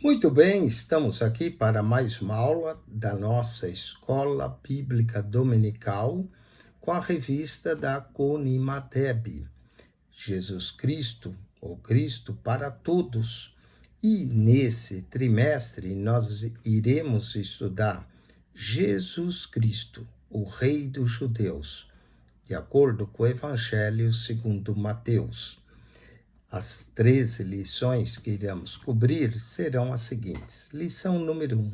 Muito bem, estamos aqui para mais uma aula da nossa Escola Bíblica Dominical com a revista da Conimateb, Jesus Cristo, ou Cristo para Todos. E nesse trimestre nós iremos estudar Jesus Cristo, o Rei dos Judeus, de acordo com o Evangelho segundo Mateus. As 13 lições que iremos cobrir serão as seguintes. Lição número 1.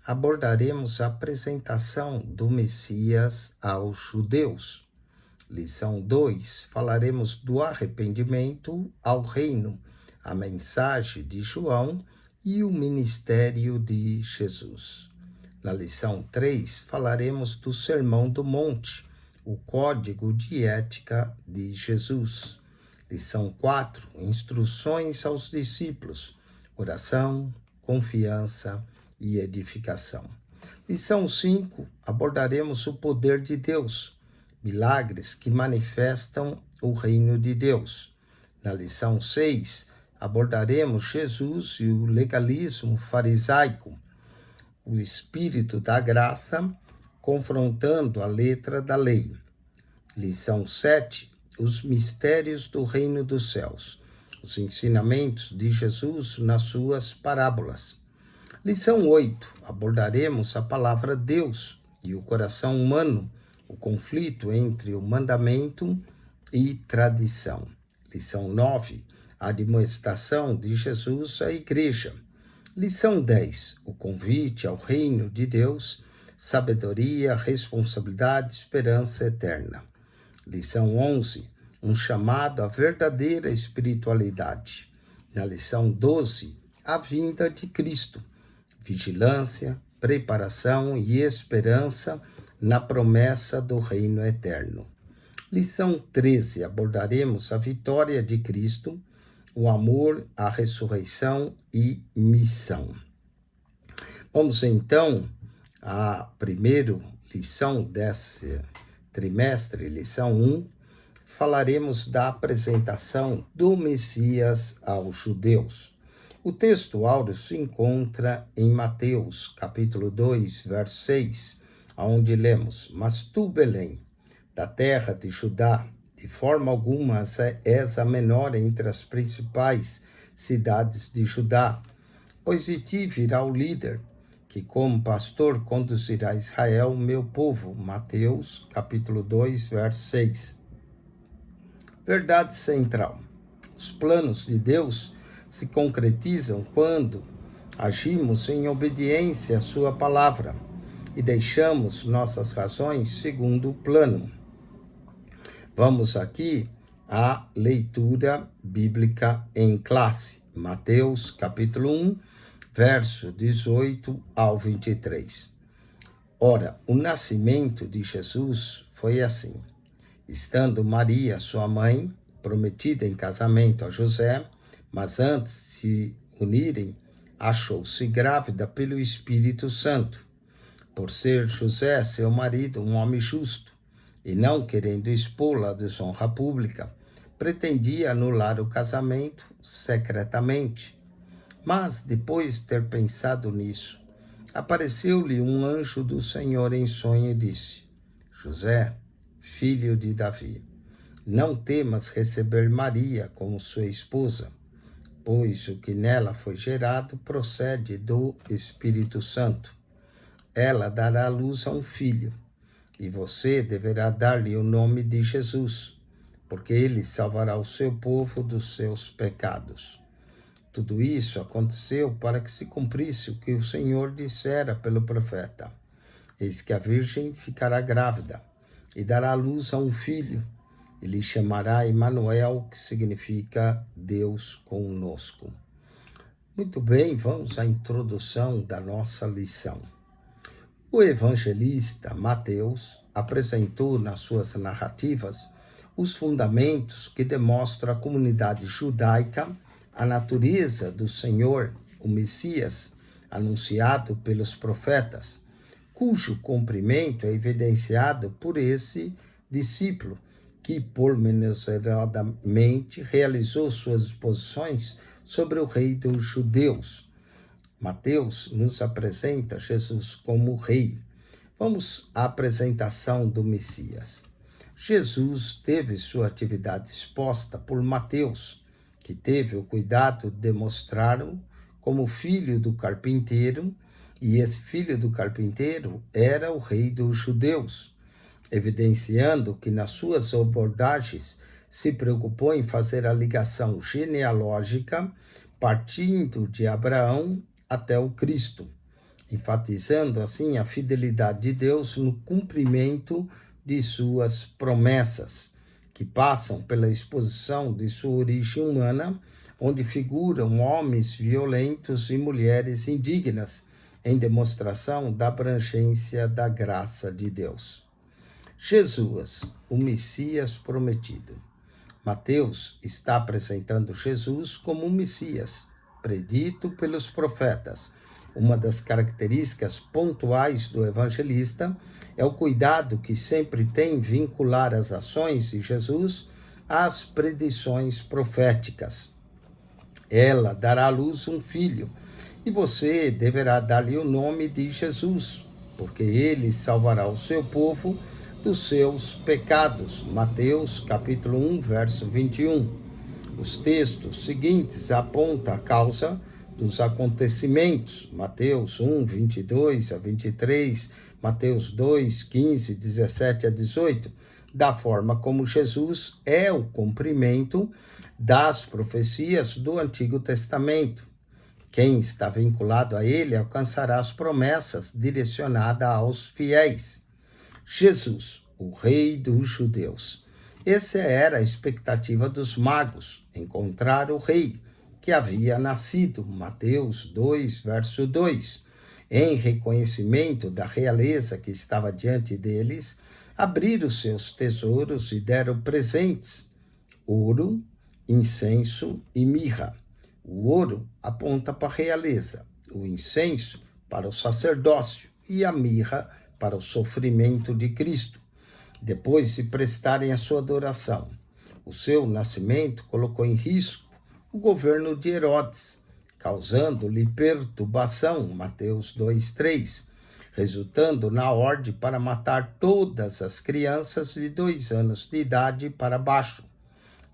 Abordaremos a apresentação do Messias aos judeus. Lição 2. Falaremos do arrependimento ao reino, a mensagem de João e o ministério de Jesus. Na lição 3, falaremos do Sermão do Monte, o código de ética de Jesus. Lição 4, instruções aos discípulos, oração, confiança e edificação. Lição 5, abordaremos o poder de Deus, milagres que manifestam o reino de Deus. Na lição 6, abordaremos Jesus e o legalismo farisaico, o espírito da graça confrontando a letra da lei. Lição 7, os mistérios do reino dos céus, os ensinamentos de Jesus nas suas parábolas. Lição 8, abordaremos a palavra Deus e o coração humano, o conflito entre o mandamento e tradição. Lição 9, a admoestação de Jesus à igreja. Lição 10, o convite ao reino de Deus, sabedoria, responsabilidade, esperança eterna. Lição 11, um chamado à verdadeira espiritualidade. Na lição 12, a vinda de Cristo, vigilância, preparação e esperança na promessa do reino eterno. Lição 13, abordaremos a vitória de Cristo, o amor, a ressurreição e missão. Vamos então à primeira lição desse trimestre, lição 1, falaremos da apresentação do Messias aos judeus. O texto áureo se encontra em Mateus, capítulo 2, verso 6, onde lemos: Mas tu, Belém, da terra de Judá, de forma alguma és a menor entre as principais cidades de Judá, pois de ti virá o líder, que como pastor conduzirá Israel, meu povo. Mateus, capítulo 2, verso 6. Verdade central. Os planos de Deus se concretizam quando agimos em obediência à sua palavra e deixamos nossas razões segundo o plano. Vamos aqui à leitura bíblica em classe. Mateus, capítulo 1, verso 18 ao 23. Ora, o nascimento de Jesus foi assim. Estando Maria, sua mãe, prometida em casamento a José, mas antes de se unirem, achou-se grávida pelo Espírito Santo. Por ser José, seu marido, um homem justo, e não querendo expô-la à desonra pública, pretendia anular o casamento secretamente. Mas, depois de ter pensado nisso, apareceu-lhe um anjo do Senhor em sonho e disse: José, filho de Davi, não temas receber Maria como sua esposa, pois o que nela foi gerado procede do Espírito Santo. Ela dará à luz a um filho, e você deverá dar-lhe o nome de Jesus, porque ele salvará o seu povo dos seus pecados. Tudo isso aconteceu para que se cumprisse o que o Senhor dissera pelo profeta: Eis que a virgem ficará grávida e dará à luz a um filho, e lhe chamará Emanuel, que significa Deus conosco. Muito bem, vamos à introdução da nossa lição. O evangelista Mateus apresentou nas suas narrativas os fundamentos que demonstram à comunidade judaica a natureza do Senhor, o Messias, anunciado pelos profetas, cujo cumprimento é evidenciado por esse discípulo, que pormenorizadamente realizou suas exposições sobre o rei dos judeus. Mateus nos apresenta Jesus como rei. Vamos à apresentação do Messias. Jesus teve sua atividade exposta por Mateus, que teve o cuidado de demonstrá-lo como filho do carpinteiro, e esse filho do carpinteiro era o rei dos judeus, evidenciando que nas suas abordagens se preocupou em fazer a ligação genealógica partindo de Abraão até o Cristo, enfatizando assim a fidelidade de Deus no cumprimento de suas promessas, que passam pela exposição de sua origem humana, onde figuram homens violentos e mulheres indignas, em demonstração da abrangência da graça de Deus. Jesus, o Messias prometido. Mateus está apresentando Jesus como um Messias, predito pelos profetas. Uma das características pontuais do evangelista é o cuidado que sempre tem em vincular as ações de Jesus às predições proféticas. Ela dará à luz um filho, e você deverá dar-lhe o nome de Jesus, porque ele salvará o seu povo dos seus pecados. Mateus capítulo 1, verso 21. Os textos seguintes apontam a causa dos acontecimentos. Mateus 1, 22 a 23, Mateus 2, 15, 17 a 18, da forma como Jesus é o cumprimento das profecias do Antigo Testamento. Quem está vinculado a ele alcançará as promessas direcionadas aos fiéis. Jesus, o rei dos judeus. Essa era a expectativa dos magos, encontrar o rei que havia nascido, Mateus 2, verso 2. Em reconhecimento da realeza que estava diante deles, abriram seus tesouros e deram presentes, ouro, incenso e mirra. O ouro aponta para a realeza, o incenso para o sacerdócio e a mirra para o sofrimento de Cristo. Depois se prestarem a sua adoração. O seu nascimento colocou em risco o governo de Herodes, causando-lhe perturbação, Mateus 2:3, resultando na ordem para matar todas as crianças de 2 anos de idade para baixo.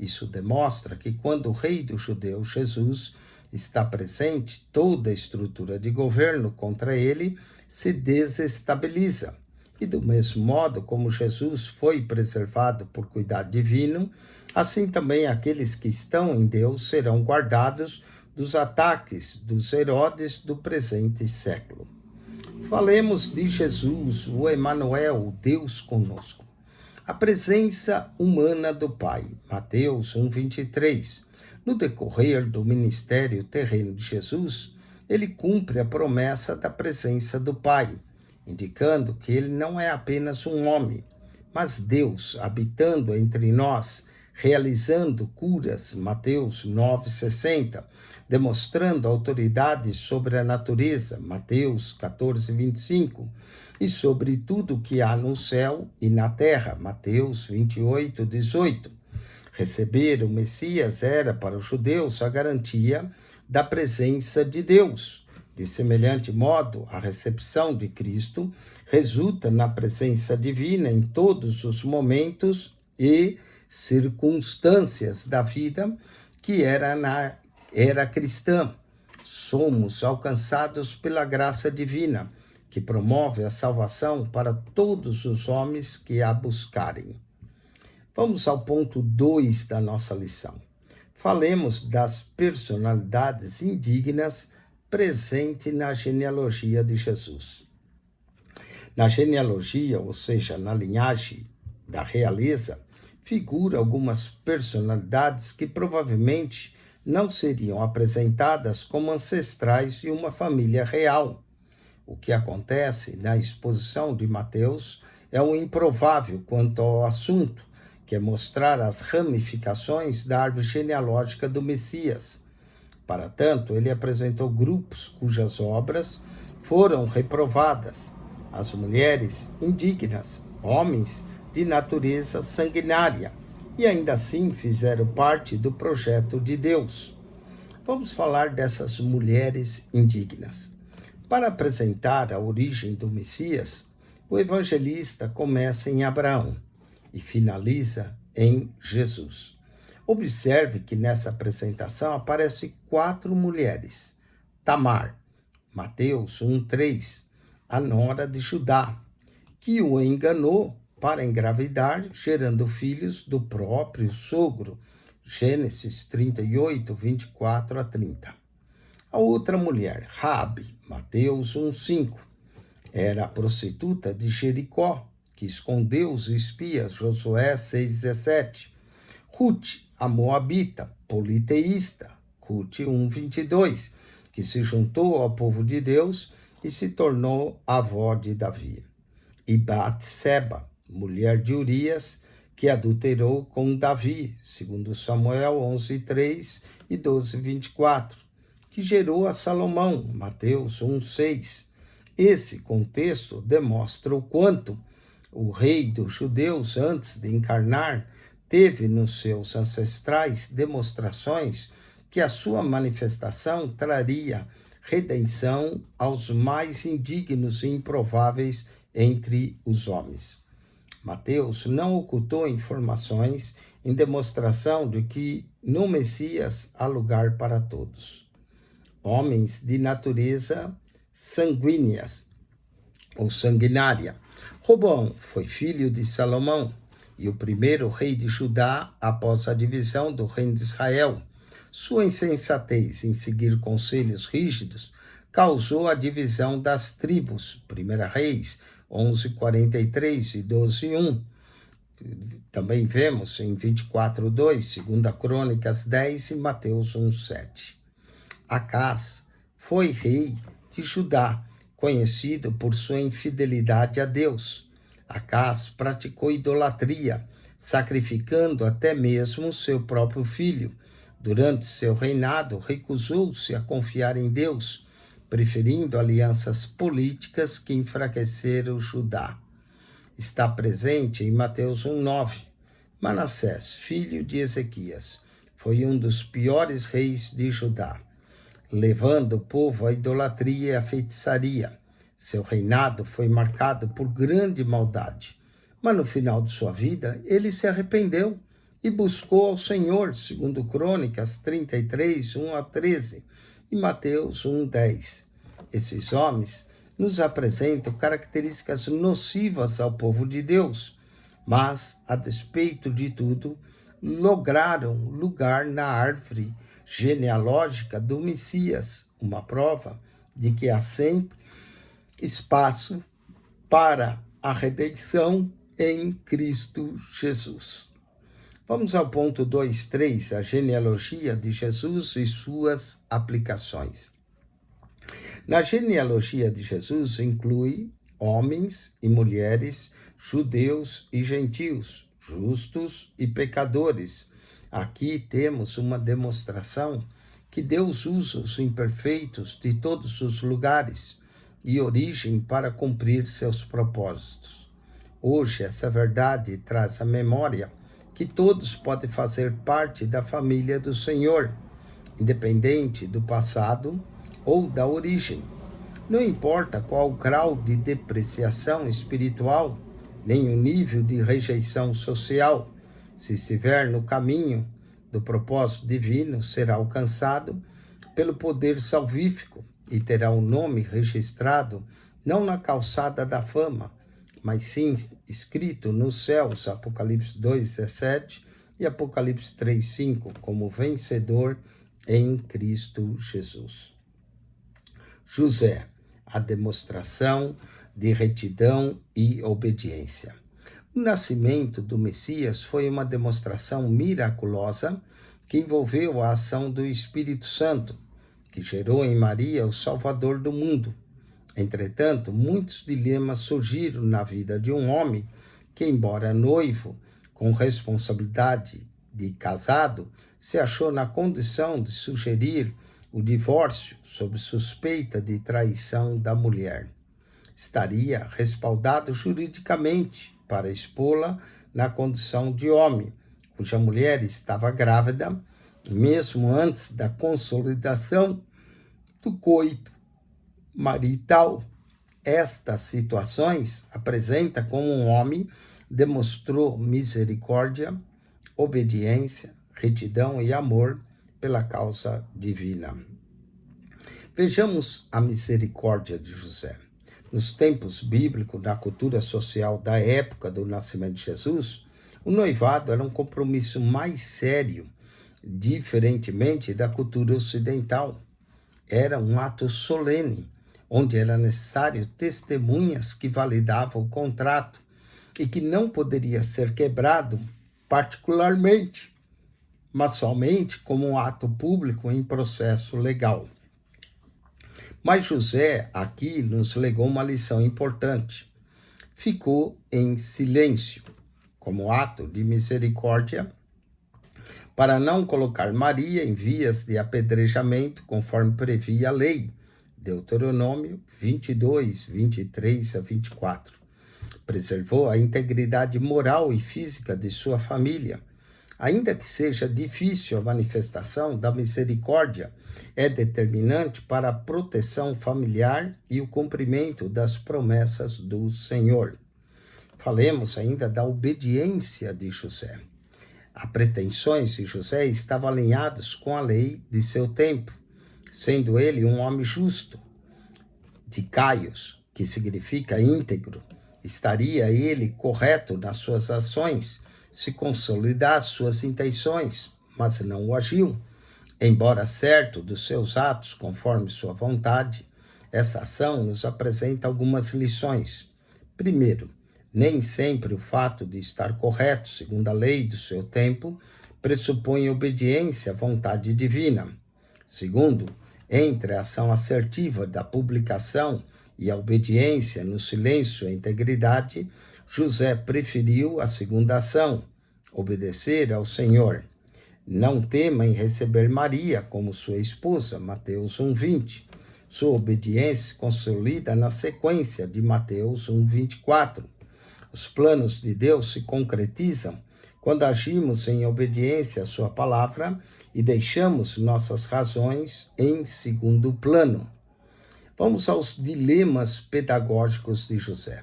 Isso demonstra que quando o rei dos judeus, Jesus, está presente, toda a estrutura de governo contra ele se desestabiliza. E do mesmo modo como Jesus foi preservado por cuidado divino, assim também aqueles que estão em Deus serão guardados dos ataques dos Herodes do presente século. Falemos de Jesus, o Emanuel, o Deus conosco. A presença humana do Pai, Mateus 1:23. No decorrer do ministério terreno de Jesus, ele cumpre a promessa da presença do Pai, indicando que ele não é apenas um homem, mas Deus habitando entre nós, realizando curas, Mateus 9:60, demonstrando autoridade sobre a natureza, Mateus 14:25, e sobre tudo que há no céu e na terra, Mateus 28:18. Receber o Messias era para os judeus a garantia da presença de Deus. De semelhante modo, a recepção de Cristo resulta na presença divina em todos os momentos e circunstâncias da vida que era cristã. Somos alcançados pela graça divina, que promove a salvação para todos os homens que a buscarem. Vamos ao ponto 2 da nossa lição. Falemos das personalidades indignas presentes na genealogia de Jesus. Na genealogia, ou seja, na linhagem da realeza, figura algumas personalidades que provavelmente não seriam apresentadas como ancestrais de uma família real. O que acontece na exposição de Mateus é um improvável quanto ao assunto, que é mostrar as ramificações da árvore genealógica do Messias. Para tanto, ele apresentou grupos cujas obras foram reprovadas, as mulheres indignas, homens de natureza sanguinária, e ainda assim fizeram parte do projeto de Deus. Vamos falar dessas mulheres indignas. Para apresentar a origem do Messias, o evangelista começa em Abraão e finaliza em Jesus. Observe que nessa apresentação aparecem 4 mulheres. Tamar, Mateus 1:3, a nora de Judá, que o enganou para engravidar, gerando filhos do próprio sogro. Gênesis 38, 24 a 30. A outra mulher, Raabe, Mateus 1:5, era a prostituta de Jericó, que escondeu os espias, Josué 6:17. Ruth, a moabita, politeísta, Ruth 1:22, que se juntou ao povo de Deus e se tornou avó de Davi. E Batseba, mulher de Urias, que adulterou com Davi, segundo Samuel 11:3 e 12:24, que gerou a Salomão, Mateus 1:6. Esse contexto demonstra o quanto o rei dos judeus, antes de encarnar, teve nos seus ancestrais demonstrações que a sua manifestação traria redenção aos mais indignos e improváveis entre os homens. Mateus não ocultou informações em demonstração de que no Messias há lugar para todos. Homens de natureza sanguíneas ou sanguinária. Roboão foi filho de Salomão e o primeiro rei de Judá após a divisão do reino de Israel. Sua insensatez em seguir conselhos rígidos causou a divisão das tribos. 1 Reis 11:43 e 12:1. Também vemos em 24:2, 2 Crônicas 10 e Mateus 1:7. Acás foi rei de Judá, conhecido por sua infidelidade a Deus. Acás praticou idolatria, sacrificando até mesmo seu próprio filho. Durante seu reinado, recusou-se a confiar em Deus, preferindo alianças políticas que enfraqueceram Judá. Está presente em Mateus 1:9. Manassés, filho de Ezequias, foi um dos piores reis de Judá, levando o povo à idolatria e à feitiçaria. Seu reinado foi marcado por grande maldade, mas no final de sua vida ele se arrependeu e buscou ao Senhor, segundo Crônicas 33, 1 a 13 e Mateus 1:10. Esses homens nos apresentam características nocivas ao povo de Deus, mas, a despeito de tudo, lograram lugar na árvore genealógica do Messias, uma prova de que há sempre espaço para a redenção em Cristo Jesus. Vamos ao ponto 2.3, a genealogia de Jesus e suas aplicações. Na genealogia de Jesus inclui homens e mulheres, judeus e gentios, justos e pecadores. Aqui temos uma demonstração que Deus usa os imperfeitos de todos os lugares e origem para cumprir seus propósitos. Hoje, essa verdade traz à memória que todos podem fazer parte da família do Senhor, independente do passado ou da origem. Não importa qual o grau de depreciação espiritual, nem o nível de rejeição social, se estiver no caminho do propósito divino, será alcançado pelo poder salvífico e terá o nome registrado não na calçada da fama, mas sim escrito nos céus, Apocalipse 2:17 e Apocalipse 3:5, como vencedor em Cristo Jesus. José, a demonstração de retidão e obediência. O nascimento do Messias foi uma demonstração miraculosa que envolveu a ação do Espírito Santo, que gerou em Maria o Salvador do mundo. Entretanto, muitos dilemas surgiram na vida de um homem que, embora noivo, com responsabilidade de casado, se achou na condição de sugerir o divórcio sob suspeita de traição da mulher. Estaria respaldado juridicamente para expô-la na condição de homem, cuja mulher estava grávida mesmo antes da consolidação do coito marital. Estas situações apresenta como um homem demonstrou misericórdia, obediência, retidão e amor pela causa divina. Vejamos a misericórdia de José. Nos tempos bíblicos, na cultura social da época do nascimento de Jesus, o noivado era um compromisso mais sério, diferentemente da cultura ocidental. Era um ato solene, onde era necessário testemunhas que validavam o contrato e que não poderia ser quebrado particularmente, mas somente como um ato público em processo legal. Mas José aqui nos legou uma lição importante. Ficou em silêncio, como ato de misericórdia, para não colocar Maria em vias de apedrejamento, conforme previa a lei. Deuteronômio 22, 23 a 24. Preservou a integridade moral e física de sua família. Ainda que seja difícil a manifestação da misericórdia, é determinante para a proteção familiar e o cumprimento das promessas do Senhor. Falemos ainda da obediência de José. As pretensões de José estavam alinhadas com a lei de seu tempo, sendo ele um homem justo, de Caios, que significa íntegro. Estaria ele correto nas suas ações, se consolidar suas intenções, mas não o agiu. Embora certo dos seus atos conforme sua vontade, essa ação nos apresenta algumas lições. Primeiro, nem sempre o fato de estar correto, segundo a lei do seu tempo, pressupõe obediência à vontade divina. Segundo, entre a ação assertiva da publicação e a obediência no silêncio e integridade, José preferiu a segunda ação, obedecer ao Senhor. Não tema em receber Maria como sua esposa, Mateus 1:20. Sua obediência se consolida na sequência de Mateus 1:24. Os planos de Deus se concretizam quando agimos em obediência à sua palavra e deixamos nossas razões em segundo plano. Vamos aos dilemas pedagógicos de José.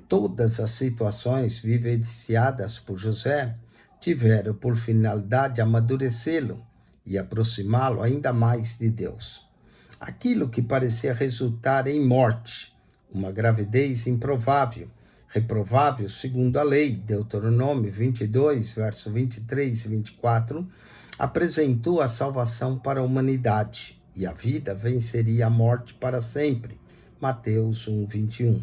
Todas as situações vivenciadas por José tiveram por finalidade amadurecê-lo e aproximá-lo ainda mais de Deus. Aquilo que parecia resultar em morte, uma gravidez improvável, reprovável segundo a lei, Deuteronômio 22, verso 23 e 24, apresentou a salvação para a humanidade, e a vida venceria a morte para sempre, Mateus 1:21.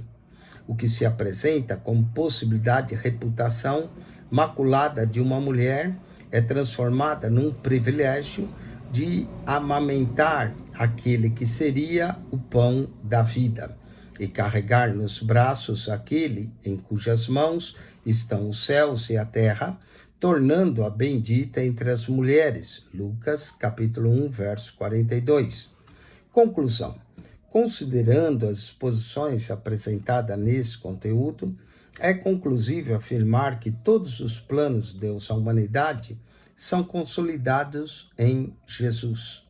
O que se apresenta como possibilidade de reputação maculada de uma mulher é transformada num privilégio de amamentar aquele que seria o pão da vida e carregar nos braços aquele em cujas mãos estão os céus e a terra, tornando-a bendita entre as mulheres. Lucas, capítulo 1, verso 42. Conclusão. Considerando as exposições apresentadas nesse conteúdo, é conclusível afirmar que todos os planos de Deus à humanidade são consolidados em Jesus,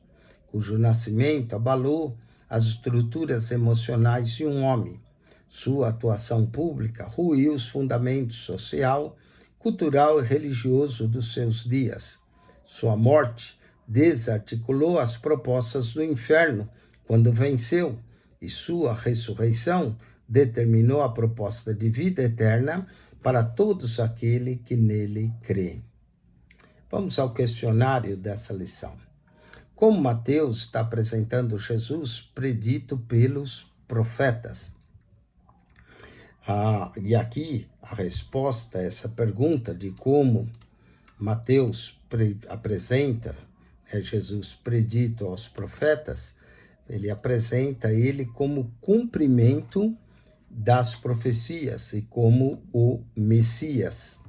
cujo nascimento abalou as estruturas emocionais de um homem. Sua atuação pública ruiu os fundamentos social, cultural e religioso dos seus dias. Sua morte desarticulou as propostas do inferno quando venceu, e sua ressurreição determinou a proposta de vida eterna para todos aqueles que nele creem. Vamos ao questionário dessa lição. Como Mateus está apresentando Jesus predito pelos profetas? E aqui a resposta a essa pergunta de como Mateus apresenta Jesus predito aos profetas, ele apresenta ele como cumprimento das profecias e como o Messias.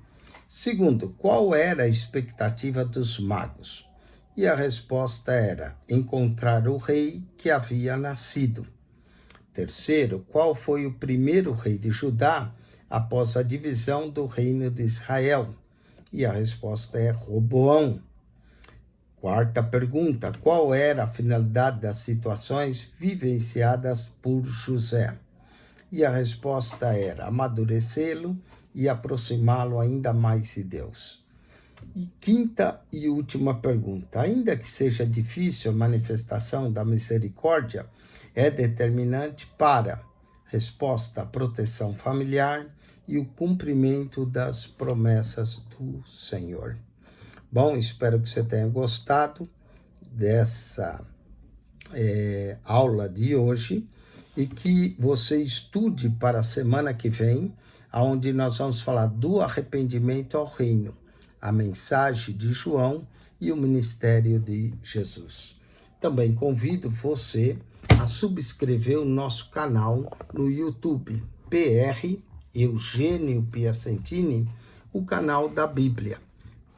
Segundo, qual era a expectativa dos magos? E a resposta era encontrar o rei que havia nascido. Terceiro, qual foi o primeiro rei de Judá após a divisão do reino de Israel? E a resposta é Roboão. Quarta pergunta: qual era a finalidade das situações vivenciadas por José? E a resposta era amadurecê-lo e aproximá-lo ainda mais de Deus. E quinta e última pergunta: ainda que seja difícil a manifestação da misericórdia, é determinante para resposta à proteção familiar e o cumprimento das promessas do Senhor. Bom, espero que você tenha gostado dessa aula de hoje e que você estude para a semana que vem, onde nós vamos falar do arrependimento ao reino, a mensagem de João e o ministério de Jesus. Também convido você a subscrever o nosso canal no YouTube, PR Eugênio Piacentini, o canal da Bíblia.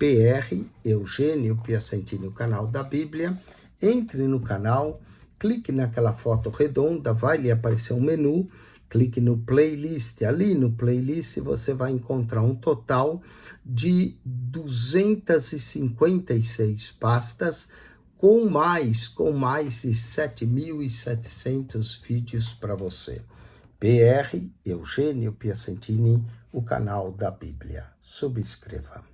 PR Eugênio Piacentini, o canal da Bíblia. Entre no canal, clique naquela foto redonda, vai lhe aparecer um menu, clique no playlist. Ali no playlist você vai encontrar um total de 256 pastas com mais de 7.700 vídeos para você. PR Eugênio Piacentini, o canal da Bíblia. Subscreva.